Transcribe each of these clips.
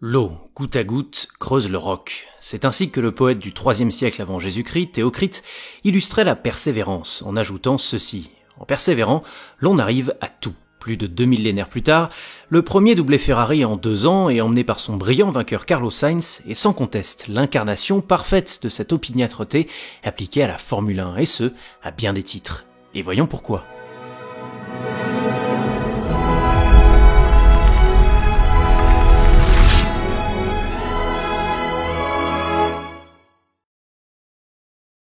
L'eau, goutte à goutte, creuse le roc. C'est ainsi que le poète du IIIe siècle avant Jésus-Christ, Théocrite, illustrait la persévérance en ajoutant ceci. En persévérant, l'on arrive à tout. Plus de 2 millénaires plus tard, le premier doublé Ferrari en 2 ans et emmené par son brillant vainqueur Carlos Sainz est sans conteste l'incarnation parfaite de cette opiniâtreté appliquée à la Formule 1, et ce, à bien des titres. Et voyons pourquoi.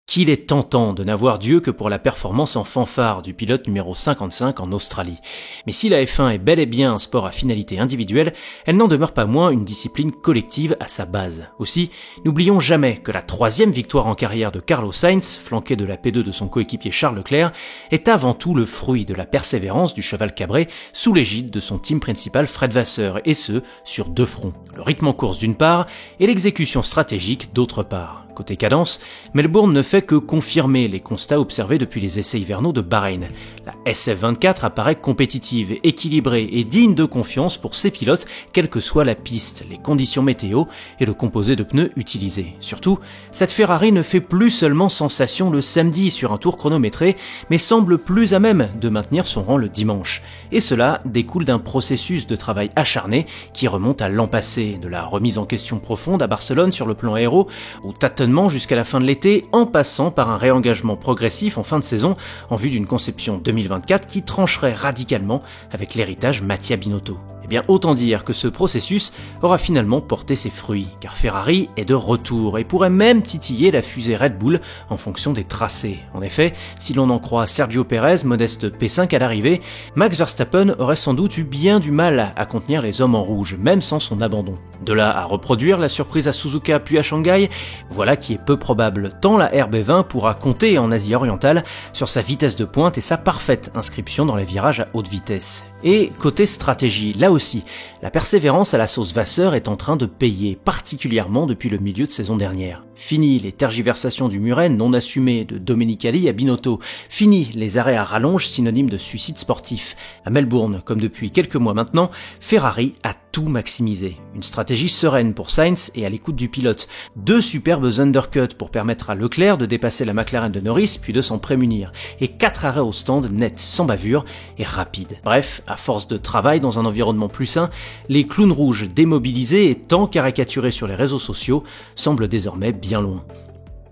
Qu'il est tentant de n'avoir Dieu que pour la performance en fanfare du pilote numéro 55 en Australie. Mais si la F1 est bel et bien un sport à finalité individuelle, elle n'en demeure pas moins une discipline collective à sa base. Aussi, n'oublions jamais que la 3e victoire en carrière de Carlos Sainz, flanqué de la P2 de son coéquipier Charles Leclerc, est avant tout le fruit de la persévérance du cheval cabré sous l'égide de son team principal Fred Vasseur, et ce, sur 2 fronts. Le rythme en course d'une part, et l'exécution stratégique d'autre part. Côté cadence, Melbourne ne fait que confirmer les constats observés depuis les essais hivernaux de Bahreïn. La SF24 apparaît compétitive, équilibrée et digne de confiance pour ses pilotes, quelle que soit la piste, les conditions météo et le composé de pneus utilisé. Surtout, cette Ferrari ne fait plus seulement sensation le samedi sur un tour chronométré, mais semble plus à même de maintenir son rang le dimanche. Et cela découle d'un processus de travail acharné qui remonte à l'an passé, de la remise en question profonde à Barcelone sur le plan aéro, au tâtonnement jusqu'à la fin de l'été, en passant par un réengagement progressif en fin de saison en vue d'une conception 2024 qui trancherait radicalement avec l'héritage Mattia Binotto. Eh bien, autant dire que ce processus aura finalement porté ses fruits, car Ferrari est de retour et pourrait même titiller la fusée Red Bull en fonction des tracés. En effet, si l'on en croit Sergio Pérez, modeste P5 à l'arrivée, Max Verstappen aurait sans doute eu bien du mal à contenir les hommes en rouge, même sans son abandon. De là à reproduire la surprise à Suzuka puis à Shanghai, voilà qui est peu probable, tant la RB20 pourra compter en Asie orientale sur sa vitesse de pointe et sa parfaite inscription dans les virages à haute vitesse. Et côté stratégie, là aussi, la persévérance à la sauce Vasseur est en train de payer, particulièrement depuis le milieu de saison dernière. Fini les tergiversations du muret non assumé de Domenicali à Binotto. Fini les arrêts à rallonge synonymes de suicide sportif. À Melbourne, comme depuis quelques mois maintenant, Ferrari a tout maximisé. Une stratégie sereine pour Sainz et à l'écoute du pilote. 2 superbes undercuts pour permettre à Leclerc de dépasser la McLaren de Norris puis de s'en prémunir. Et 4 arrêts au stand nets, sans bavure et rapides. Bref, à force de travail dans un environnement plus sain, les clowns rouges démobilisés et tant caricaturés sur les réseaux sociaux semblent désormais bien loin.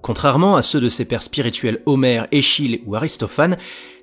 Contrairement à ceux de ses pères spirituels Homère, Échille ou Aristophane,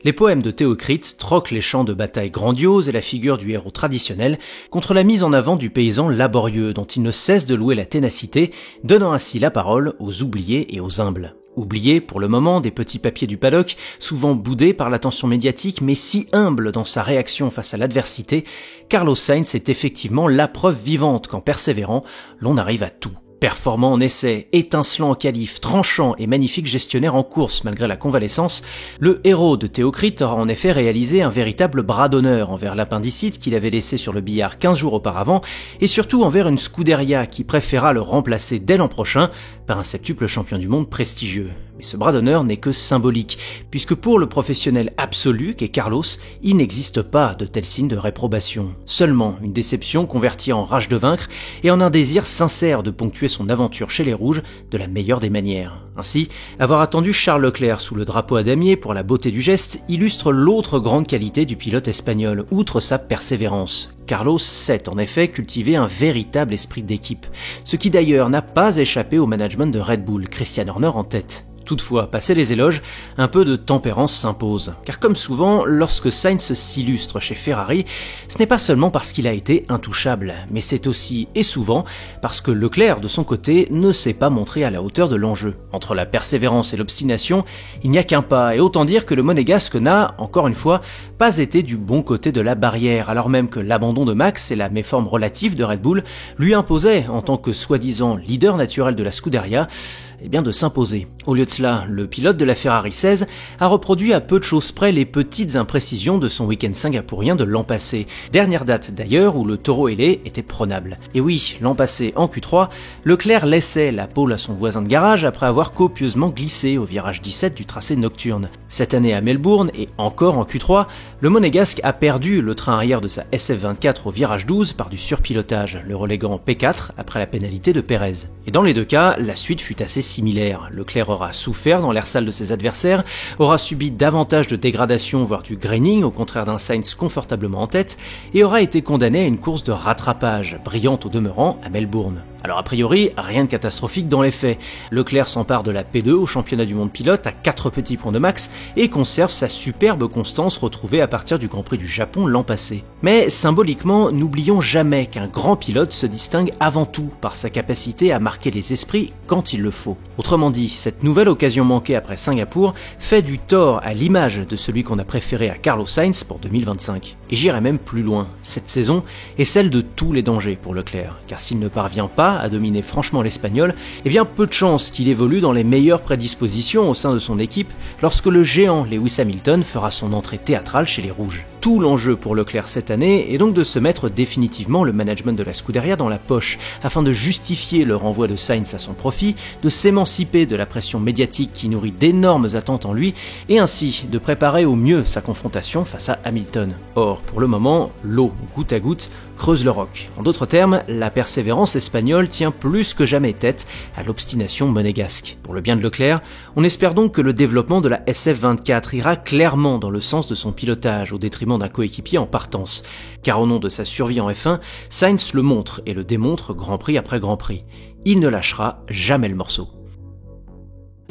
les poèmes de Théocrite troquent les champs de bataille grandioses et la figure du héros traditionnel contre la mise en avant du paysan laborieux dont il ne cesse de louer la ténacité, donnant ainsi la parole aux oubliés et aux humbles. Oublié pour le moment des petits papiers du paddock, souvent boudé par l'attention médiatique, mais si humble dans sa réaction face à l'adversité, Carlos Sainz est effectivement la preuve vivante qu'en persévérant, l'on arrive à tout. Performant en essai, étincelant en qualif, tranchant et magnifique gestionnaire en course malgré la convalescence, le héros de Théocrite aura en effet réalisé un véritable bras d'honneur envers l'appendicite qu'il avait laissé sur le billard 15 jours auparavant, et surtout envers une Scuderia qui préféra le remplacer dès l'an prochain par un septuple champion du monde prestigieux. Mais ce bras d'honneur n'est que symbolique, puisque pour le professionnel absolu qu'est Carlos, il n'existe pas de tel signe de réprobation. Seulement une déception convertie en rage de vaincre et en un désir sincère de ponctuer son aventure chez les Rouges de la meilleure des manières. Ainsi, avoir attendu Charles Leclerc sous le drapeau à damier pour la beauté du geste illustre l'autre grande qualité du pilote espagnol, outre sa persévérance. Carlos sait en effet cultiver un véritable esprit d'équipe, ce qui d'ailleurs n'a pas échappé au management de Red Bull, Christian Horner en tête. Toutefois, passé les éloges, un peu de tempérance s'impose. Car comme souvent, lorsque Sainz s'illustre chez Ferrari, ce n'est pas seulement parce qu'il a été intouchable, mais c'est aussi, et souvent, parce que Leclerc, de son côté, ne s'est pas montré à la hauteur de l'enjeu. Entre la persévérance et l'obstination, il n'y a qu'un pas, et autant dire que le Monégasque n'a, encore une fois, pas été du bon côté de la barrière, alors même que l'abandon de Max et la méforme relative de Red Bull lui imposaient, en tant que soi-disant leader naturel de la Scuderia, de s'imposer. Au lieu de cela, le pilote de la Ferrari 16 a reproduit à peu de choses près les petites imprécisions de son week-end singapourien de l'an passé. Dernière date d'ailleurs où le taureau ailé était prenable. Et oui, l'an passé, en Q3, Leclerc laissait la pole à son voisin de garage après avoir copieusement glissé au virage 17 du tracé nocturne. Cette année à Melbourne, et encore en Q3, le Monégasque a perdu le train arrière de sa SF24 au virage 12 par du surpilotage, le reléguant P4 après la pénalité de Pérez. Et dans les deux cas, la suite fut assez similaire. Leclerc aura souffert dans l'air sale de ses adversaires, aura subi davantage de dégradation voire du graining au contraire d'un Sainz confortablement en tête, et aura été condamné à une course de rattrapage, brillante au demeurant à Melbourne. Alors a priori, rien de catastrophique dans les faits. Leclerc s'empare de la P2 au championnat du monde pilote à 4 petits points de max et conserve sa superbe constance retrouvée à partir du Grand Prix du Japon l'an passé. Mais symboliquement, n'oublions jamais qu'un grand pilote se distingue avant tout par sa capacité à marquer les esprits quand il le faut. Autrement dit, cette nouvelle occasion manquée après Singapour fait du tort à l'image de celui qu'on a préféré à Carlos Sainz pour 2025. Et j'irai même plus loin, cette saison est celle de tous les dangers pour Leclerc, car s'il ne parvient pas à dominer franchement l'Espagnol, eh bien peu de chance qu'il évolue dans les meilleures prédispositions au sein de son équipe lorsque le géant Lewis Hamilton fera son entrée théâtrale chez les Rouges. Tout l'enjeu pour Leclerc cette année est donc de se mettre définitivement le management de la Scuderia dans la poche, afin de justifier le renvoi de Sainz à son profit, de s'émanciper de la pression médiatique qui nourrit d'énormes attentes en lui, et ainsi de préparer au mieux sa confrontation face à Hamilton. Or, pour le moment, l'eau, goutte à goutte, creuse le roc. En d'autres termes, la persévérance espagnole tient plus que jamais tête à l'obstination monégasque. Pour le bien de Leclerc, on espère donc que le développement de la SF24 ira clairement dans le sens de son pilotage au détriment d'un coéquipier en partance, car au nom de sa survie en F1, Sainz le montre et le démontre Grand Prix après Grand Prix. Il ne lâchera jamais le morceau.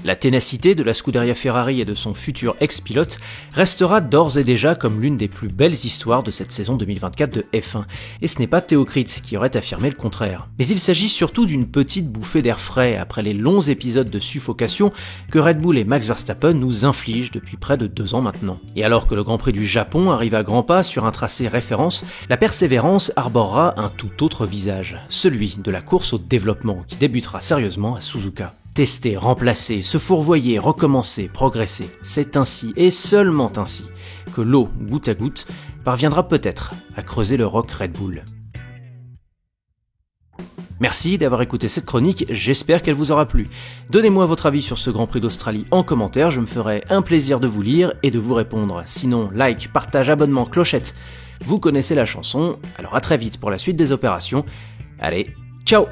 La ténacité de la Scuderia Ferrari et de son futur ex-pilote restera d'ores et déjà comme l'une des plus belles histoires de cette saison 2024 de F1, et ce n'est pas Théocrite qui aurait affirmé le contraire. Mais il s'agit surtout d'une petite bouffée d'air frais après les longs épisodes de suffocation que Red Bull et Max Verstappen nous infligent depuis près de 2 ans maintenant. Et alors que le Grand Prix du Japon arrive à grands pas sur un tracé référence, la persévérance arborera un tout autre visage, celui de la course au développement qui débutera sérieusement à Suzuka. Tester, remplacer, se fourvoyer, recommencer, progresser. C'est ainsi, et seulement ainsi, que l'eau, goutte à goutte, parviendra peut-être à creuser le roc Red Bull. Merci d'avoir écouté cette chronique, j'espère qu'elle vous aura plu. Donnez-moi votre avis sur ce Grand Prix d'Australie en commentaire, je me ferai un plaisir de vous lire et de vous répondre. Sinon, like, partage, abonnement, clochette, vous connaissez la chanson, alors à très vite pour la suite des opérations. Allez, ciao!